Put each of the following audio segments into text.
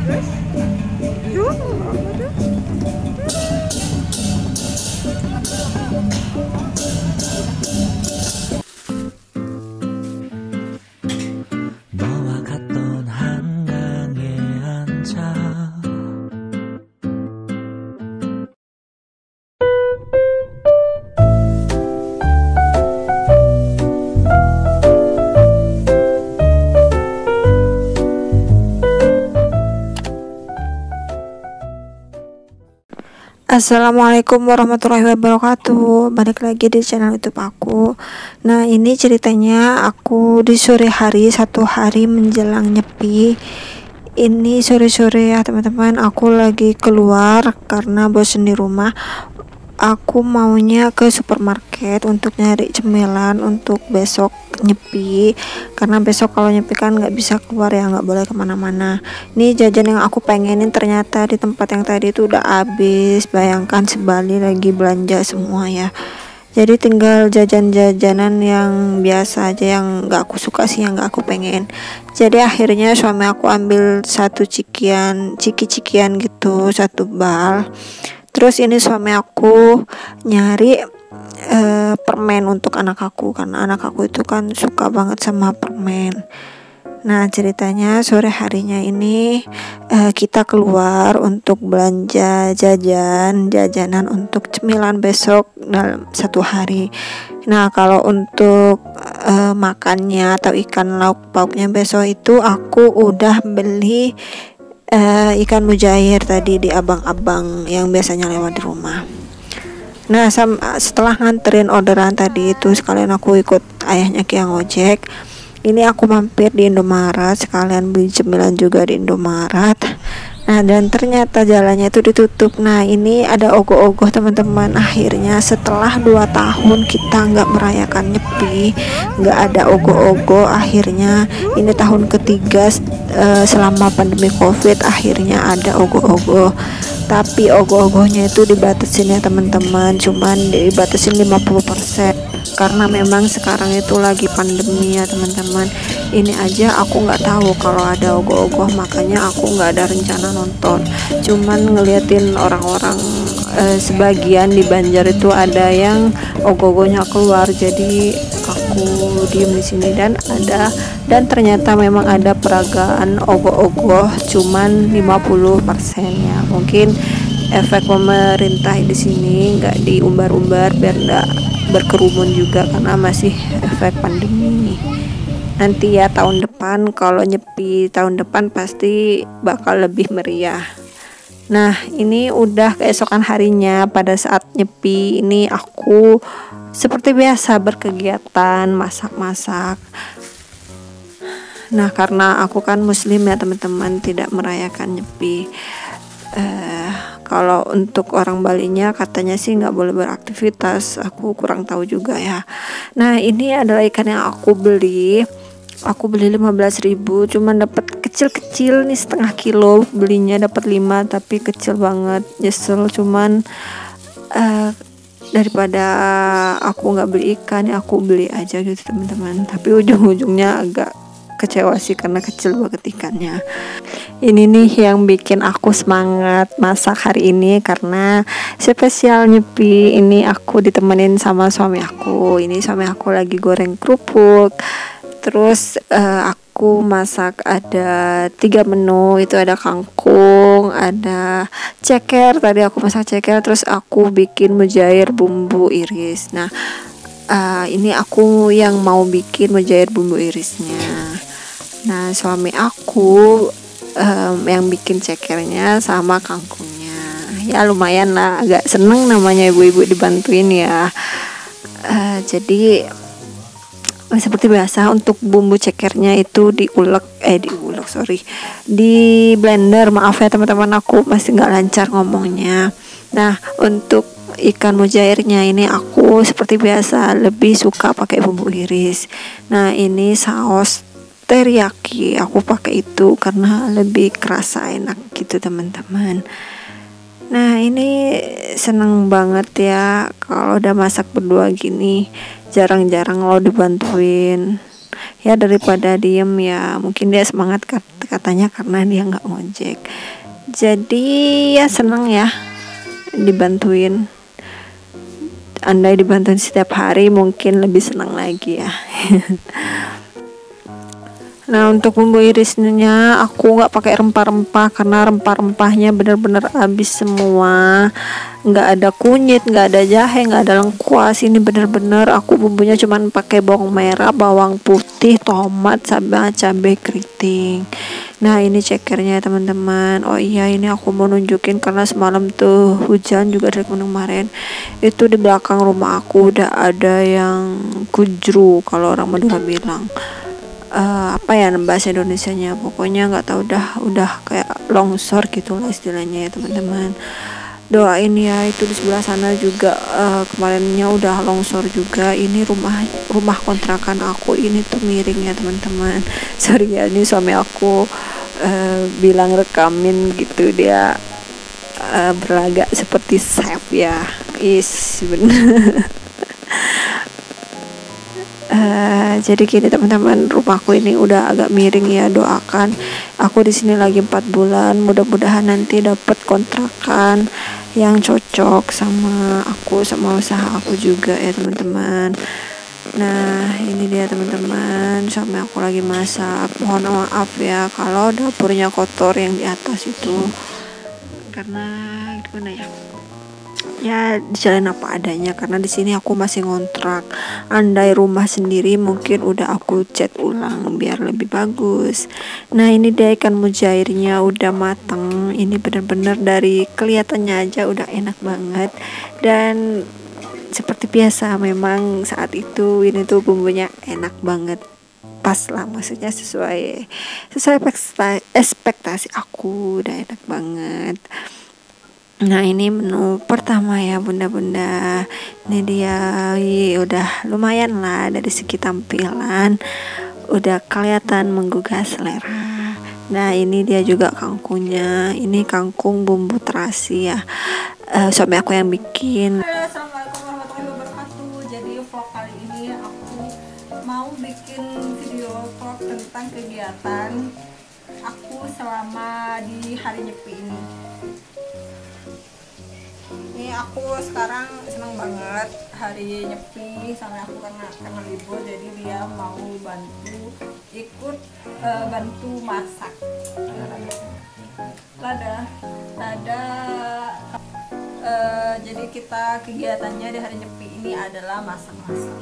너와 갔던 한강에 앉아 Assalamualaikum warahmatullahi wabarakatuh. Balik lagi di channel YouTube aku. Nah, ini ceritanya aku di sore hari, satu hari menjelang nyepi. Ini sore-sore ya teman-teman, aku lagi keluar karena bosen di rumah. Aku maunya ke supermarket untuk nyari cemilan untuk besok nyepi, karena besok kalau nyepi kan nggak bisa keluar ya, nggak boleh kemana-mana. Ini jajan yang aku pengenin ternyata di tempat yang tadi itu udah habis. Bayangkan sebali lagi belanja semua ya, jadi tinggal jajan-jajanan yang biasa aja, yang nggak aku suka sih, yang nggak aku pengen. Jadi akhirnya suami aku ambil satu ciki-cikian gitu, satu bal. Terus ini suami aku nyari permen untuk anak aku, karena anak aku itu kan suka banget sama permen. Nah, ceritanya sore harinya ini kita keluar untuk belanja jajanan untuk cemilan besok dalam satu hari. Nah, kalau untuk makannya atau ikan lauk pauknya besok itu aku udah beli ikan mujair tadi di abang-abang yang biasanya lewat di rumah. Nah, setelah nganterin orderan tadi itu, sekalian aku ikut ayahnya yang ojek. Ini aku mampir di Indomaret, sekalian beli cemilan juga di Indomaret. Nah, dan ternyata jalannya itu ditutup. Nah, ini ada ogoh-ogoh teman-teman. Akhirnya setelah 2 tahun kita nggak merayakan nyepi, nggak ada ogoh-ogoh. Akhirnya ini tahun ketiga selama pandemi COVID, akhirnya ada ogoh-ogoh. Tapi ogoh-ogohnya itu dibatasin ya teman-teman, cuman dibatasin 50%. Karena memang sekarang itu lagi pandemi ya teman-teman. Ini aja aku nggak tahu kalau ada ogoh-ogoh, makanya aku nggak ada rencana nonton. Cuman ngeliatin orang-orang sebagian di Banjar itu ada yang ogoh-ogohnya keluar, jadi aku diem di sini. Dan ternyata memang ada peragaan ogoh-ogoh, cuman 50% ya. Mungkin efek pemerintah di sini nggak diumbar-umbar biar nggak berkerumun juga, karena masih efek pandemi. Nanti ya tahun depan kalau nyepi tahun depan pasti bakal lebih meriah. Nah, ini udah keesokan harinya. Pada saat nyepi ini aku seperti biasa berkegiatan masak-masak. Nah, karena aku kan muslim ya teman-teman, tidak merayakan nyepi. Kalau untuk orang Balinya katanya sih nggak boleh beraktivitas, aku kurang tahu juga ya. Nah, ini adalah ikan yang aku beli 15.000, cuman dapat kecil-kecil nih, setengah kilo. Belinya dapat 5 tapi kecil banget, nyesel. Cuman daripada aku nggak beli ikan ya aku beli aja gitu teman-teman. Tapi ujung-ujungnya agak kecewa sih karena kecil banget ikannya. Ini nih yang bikin aku semangat masak hari ini, karena spesial nyepi ini aku ditemenin sama suami aku. Ini suami aku lagi goreng kerupuk. Terus aku masak ada 3 menu, itu ada kangkung, ada ceker, tadi aku masak ceker, terus aku bikin mujair bumbu iris. Nah, ini aku yang mau bikin mujair bumbu irisnya. Nah, suami aku yang bikin cekernya sama kangkungnya. Ya lumayan lah, agak seneng namanya ibu-ibu dibantuin ya. Jadi seperti biasa untuk bumbu cekernya itu di blender. Maaf ya teman-teman, aku masih nggak lancar ngomongnya. Nah, untuk ikan mujairnya ini aku seperti biasa lebih suka pakai bumbu iris. Nah, ini saus teriyaki aku pakai itu karena lebih kerasa enak gitu teman-teman. Nah, ini seneng banget ya kalau udah masak berdua gini. Jarang-jarang lo dibantuin ya, daripada diem ya. Mungkin dia semangat katanya karena dia nggak ngojek. Jadi ya seneng ya dibantuin. Andai dibantuin setiap hari mungkin lebih senang lagi ya. Nah, untuk bumbu irisnya aku nggak pakai rempah-rempah karena rempah-rempahnya bener-bener habis semua. Nggak ada kunyit, nggak ada jahe, nggak ada lengkuas. Ini bener-bener aku bumbunya cuman pakai bawang merah, bawang putih, tomat, sama cabai keriting. Nah, ini cekernya teman-teman. Oh iya, ini aku mau nunjukin karena semalam tuh hujan juga dari kemarin. Itu di belakang rumah aku udah ada yang kujru kalau orang Madura bilang. Apa ya bahasa Indonesianya, pokoknya nggak tahu, udah kayak longsor gitu lah istilahnya ya teman-teman. Doain ya, itu di sebelah sana juga kemarinnya udah longsor juga. Ini rumah kontrakan aku ini tuh miring ya teman-teman. Sorry ya, ini suami aku bilang rekamin gitu, dia berlagak seperti chef ya. Bener. Jadi gini teman-teman, rumahku ini udah agak miring ya, doakan. Aku di sini lagi 4 bulan, mudah-mudahan nanti dapat kontrakan yang cocok sama aku, sama usaha aku juga ya teman-teman. Nah, ini dia teman-teman, suami aku lagi masak. Mohon maaf ya kalau dapurnya kotor yang di atas itu, karena gimana ya dijalanin apa adanya, karena di sini aku masih ngontrak. Andai rumah sendiri mungkin udah aku cat ulang biar lebih bagus. Nah, ini dia ikan mujairnya udah mateng. Ini bener-bener dari kelihatannya aja udah enak banget. Dan seperti biasa memang saat itu ini tuh bumbunya enak banget, pas lah, maksudnya sesuai ekspektasi aku, udah enak banget. Nah, ini menu pertama ya bunda-bunda. Ini dia, udah lumayan lah dari segi tampilan, udah kelihatan menggugah selera. Nah, ini dia juga kangkungnya. Ini kangkung bumbu terasi ya, suami aku yang bikin. Assalamualaikum warahmatullahi wabarakatuh. Jadi vlog kali ini aku mau bikin video vlog tentang kegiatan aku selama di hari Nyepi ini. Ini aku sekarang senang banget hari Nyepi, sama aku karena libur, jadi dia mau ikut bantu masak. Lada. Jadi kita kegiatannya di hari Nyepi ini adalah masak-masak.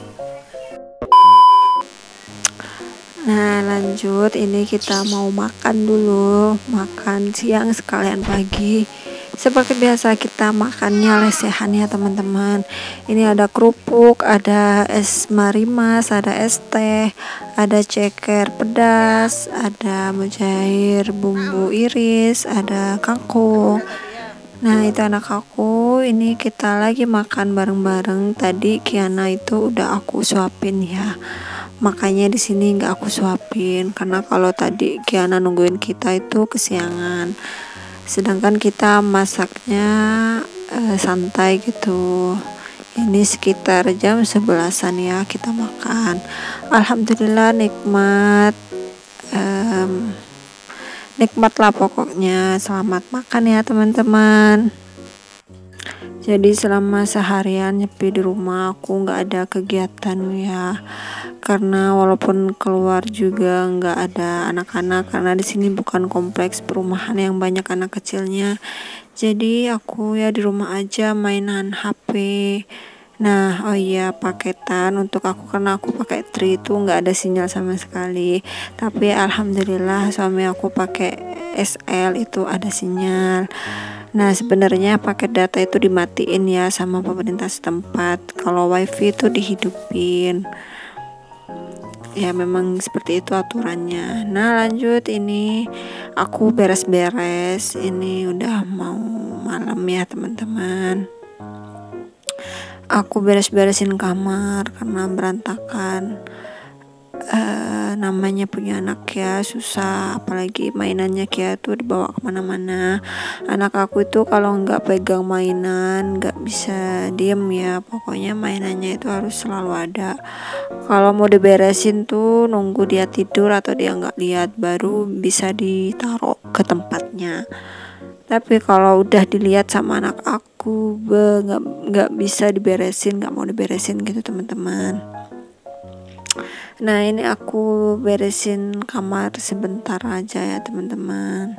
Nah, lanjut, ini kita mau makan dulu, makan siang sekalian pagi. Seperti biasa kita makannya lesehan ya teman-teman. Ini ada kerupuk, ada es marimas, ada es teh, ada ceker pedas, ada mujair bumbu iris, ada kangkung. Nah, itu anak aku. Ini kita lagi makan bareng-bareng. Tadi Kiana itu udah aku suapin ya, makanya di sini nggak aku suapin karena kalau tadi Kiana nungguin kita itu kesiangan, sedangkan kita masaknya santai gitu. Ini sekitar jam 11-an ya kita makan. Alhamdulillah nikmat, nikmat lah pokoknya. Selamat makan ya teman-teman. Jadi selama seharian Nyepi di rumah aku nggak ada kegiatan ya, karena walaupun keluar juga nggak ada anak-anak, karena di sini bukan kompleks perumahan yang banyak anak kecilnya. Jadi aku ya di rumah aja mainan HP. Nah, oh iya, paketan untuk aku karena aku pakai Tri itu nggak ada sinyal sama sekali. Tapi alhamdulillah suami aku pakai SL itu ada sinyal. Nah, sebenarnya paket data itu dimatiin ya sama pemerintah setempat. Kalau wifi itu dihidupin. Ya memang seperti itu aturannya. Nah, lanjut, ini aku beres-beres. Ini udah mau malam ya teman-teman. Aku beres-beresin kamar karena berantakan. namanya punya anak ya susah, apalagi mainannya Kia tuh dibawa kemana-mana. Anak aku itu kalau nggak pegang mainan nggak bisa diem ya, pokoknya mainannya itu harus selalu ada. Kalau mau diberesin tuh nunggu dia tidur atau dia nggak lihat baru bisa ditaruh ke tempatnya. Tapi kalau udah dilihat sama anak aku nggak bisa diberesin, nggak mau diberesin gitu teman-teman. Nah ini aku beresin kamar sebentar aja ya teman-teman.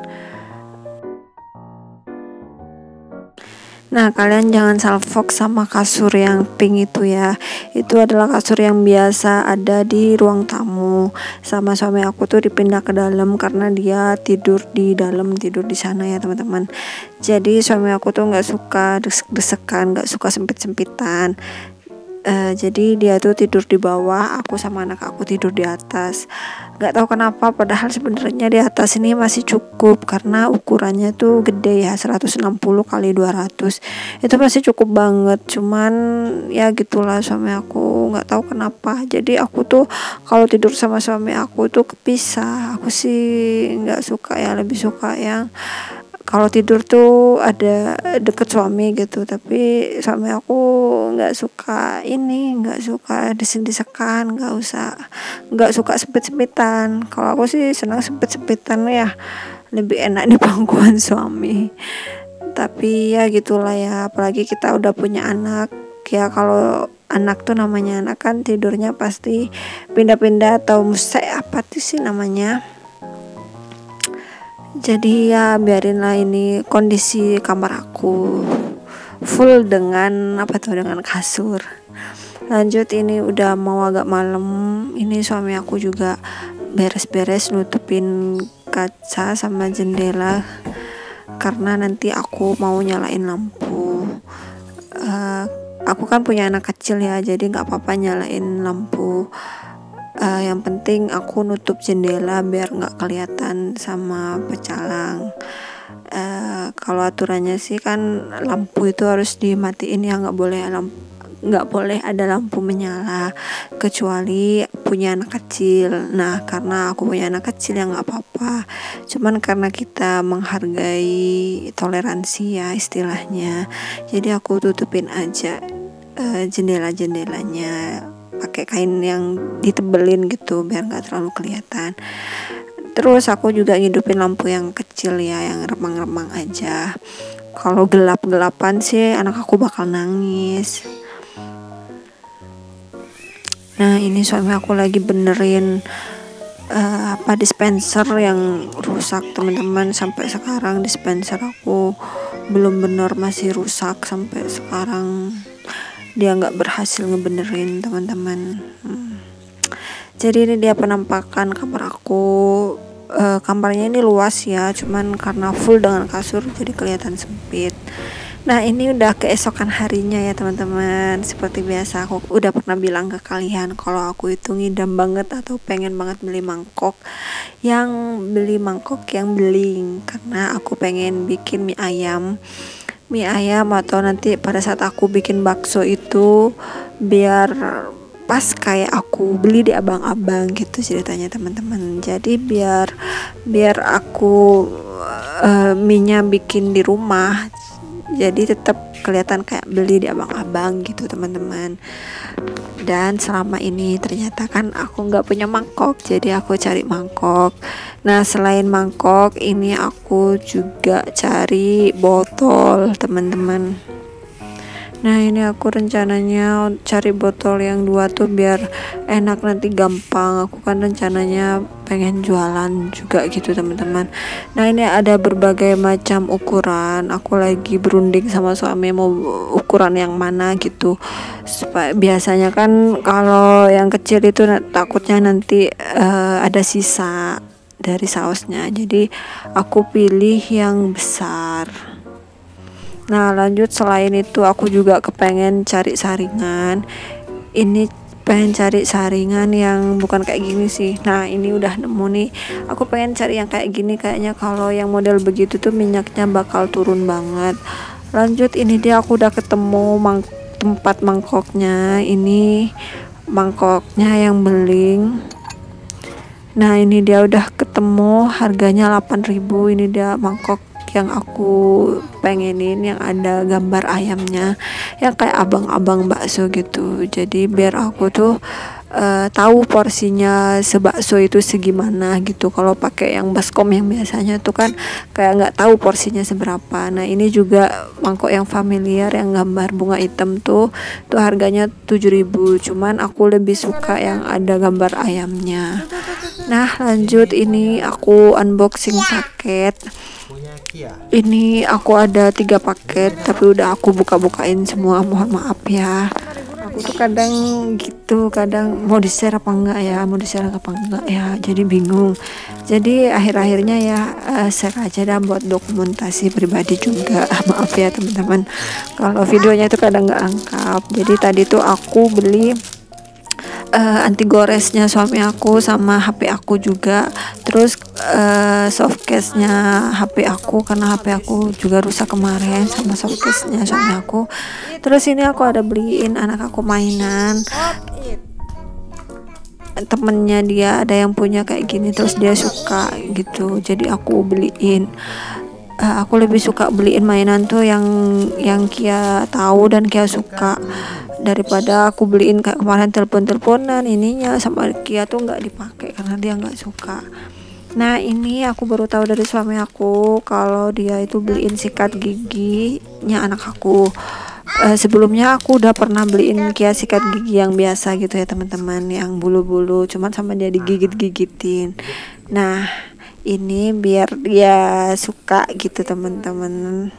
Nah kalian jangan salfok sama kasur yang pink itu ya. Itu adalah kasur yang biasa ada di ruang tamu. Sama suami aku tuh dipindah ke dalam karena dia tidur di dalam, tidur di sana ya teman-teman. Jadi suami aku tuh nggak suka desek-desekan, nggak suka sempit-sempitan. Jadi dia tuh tidur di bawah, aku sama anak aku tidur di atas. Gak tahu kenapa, padahal sebenarnya di atas ini masih cukup karena ukurannya tuh gede ya, 160 kali 200. Itu masih cukup banget. Cuman ya gitulah suami aku nggak tahu kenapa. Jadi aku tuh kalau tidur sama suami aku tuh kepisah. Aku sih nggak suka ya, lebih suka yang kalau tidur tuh ada deket suami gitu, tapi suami aku nggak suka nggak suka desek-desekan, nggak suka sempit-sempitan. Kalau aku sih senang sempit-sempitan ya, lebih enak di pangkuan suami. Tapi ya gitulah ya, apalagi kita udah punya anak ya, kalau anak tuh namanya anak kan tidurnya pasti pindah-pindah atau apa tuh sih namanya. Jadi ya biarinlah, ini kondisi kamar aku full dengan dengan kasur. Lanjut, ini udah mau agak malam. Ini suami aku juga beres-beres nutupin kaca sama jendela karena nanti aku mau nyalain lampu. Aku kan punya anak kecil ya, jadi nggak apa-apa nyalain lampu. Yang penting aku nutup jendela biar nggak kelihatan sama pecalang. Kalau aturannya sih kan lampu itu harus dimatiin ya, nggak boleh ada lampu menyala kecuali punya anak kecil. Nah karena aku punya anak kecil ya nggak apa-apa, cuman karena kita menghargai toleransi ya istilahnya, jadi aku tutupin aja jendela-jendelanya pakai kain yang ditebelin gitu biar nggak terlalu kelihatan. Terus aku juga ngidupin lampu yang kecil ya, yang remang-remang aja. Kalau gelap-gelapan sih anak aku bakal nangis. Nah ini suami aku lagi benerin dispenser yang rusak teman-teman. Sampai sekarang dispenser aku belum bener, masih rusak sampai sekarang. Dia nggak berhasil ngebenerin teman-teman. Jadi ini dia penampakan kamar aku. Kamarnya ini luas ya, cuman karena full dengan kasur jadi kelihatan sempit. Nah ini udah keesokan harinya ya teman-teman. Seperti biasa aku udah pernah bilang ke kalian kalau aku itu ngidam banget atau pengen banget beli mangkok yang beling, karena aku pengen bikin mie ayam atau nanti pada saat aku bikin bakso itu biar pas kayak aku beli di abang-abang gitu ceritanya teman-teman. Jadi biar aku mie-nya bikin di rumah, jadi tetap kelihatan kayak beli di abang-abang gitu teman-teman. Dan selama ini ternyata kan aku nggak punya mangkok, jadi aku cari mangkok. Nah selain mangkok ini aku juga cari botol teman-teman. Nah ini aku rencananya cari botol yang 2 tuh biar enak, nanti gampang. Aku kan rencananya pengen jualan juga gitu teman-teman. Nah ini ada berbagai macam ukuran. Aku lagi berunding sama suami mau ukuran yang mana gitu. Biasanya kan kalau yang kecil itu takutnya nanti ada sisa dari sausnya. Jadi aku pilih yang besar. Nah lanjut, selain itu aku juga kepengen cari saringan. Ini pengen cari saringan yang bukan kayak gini sih. Nah ini udah nemu nih. Aku pengen cari yang kayak gini, kayaknya kalau yang model begitu tuh minyaknya bakal turun banget. Lanjut, ini dia aku udah ketemu tempat mangkoknya. Ini mangkoknya yang beling. Nah ini dia udah ketemu, harganya 8.000. Ini dia mangkok yang aku pengenin, yang ada gambar ayamnya, yang kayak abang-abang bakso gitu. Jadi biar aku tuh tahu porsinya sebakso itu segimana gitu. Kalau pakai yang baskom yang biasanya tuh kan kayak nggak tahu porsinya seberapa. Nah ini juga mangkok yang familiar yang gambar bunga hitam tuh harganya 7.000. Cuman aku lebih suka yang ada gambar ayamnya. Nah lanjut, ini aku unboxing paket. Ini aku ada 3 paket tapi udah aku buka-bukain semua, mohon maaf ya. Aku tuh kadang gitu, kadang mau di share apa enggak ya, jadi bingung. Jadi akhir-akhirnya ya share aja dah buat dokumentasi pribadi juga. Maaf ya teman-teman kalau videonya itu kadang nggak lengkap. Jadi tadi tuh aku beli anti goresnya suami aku sama HP aku juga, terus softcase-nya HP aku karena HP aku juga rusak kemarin, sama softcase-nya suami aku. Terus ini aku ada beliin anak aku mainan, temennya dia ada yang punya kayak gini terus dia suka gitu, jadi aku beliin. Aku lebih suka beliin mainan tuh yang Kia tahu dan Kia suka, daripada aku beliin kayak kemarin telepon-teleponan ininya sama Kia tuh nggak dipakai karena dia nggak suka. Nah ini aku baru tahu dari suami aku kalau dia itu beliin sikat giginya anak aku. Sebelumnya aku udah pernah beliin Kia sikat gigi yang biasa gitu ya teman-teman, yang bulu-bulu cuman sama dia digigit-gigitin. Nah ini biar dia suka gitu teman-teman.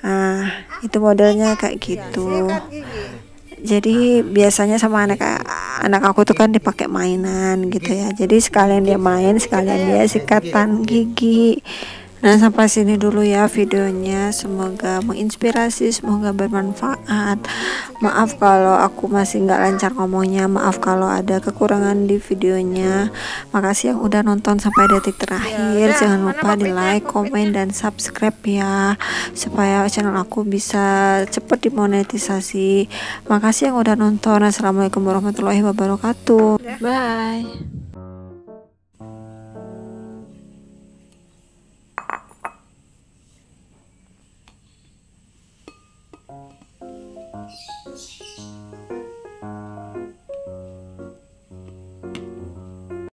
Nah itu modelnya kayak gitu. Jadi biasanya sama anak aku tuh kan dipakai mainan gitu ya, jadi sekalian dia main sekalian dia sikatan gigi. Nah sampai sini dulu ya videonya, semoga menginspirasi, semoga bermanfaat. Maaf kalau aku masih nggak lancar ngomongnya, maaf kalau ada kekurangan di videonya. Makasih yang udah nonton sampai detik terakhir. Jangan lupa di like, komen, dan subscribe ya, supaya channel aku bisa cepet dimonetisasi. Makasih yang udah nonton. Assalamualaikum warahmatullahi wabarakatuh. Bye.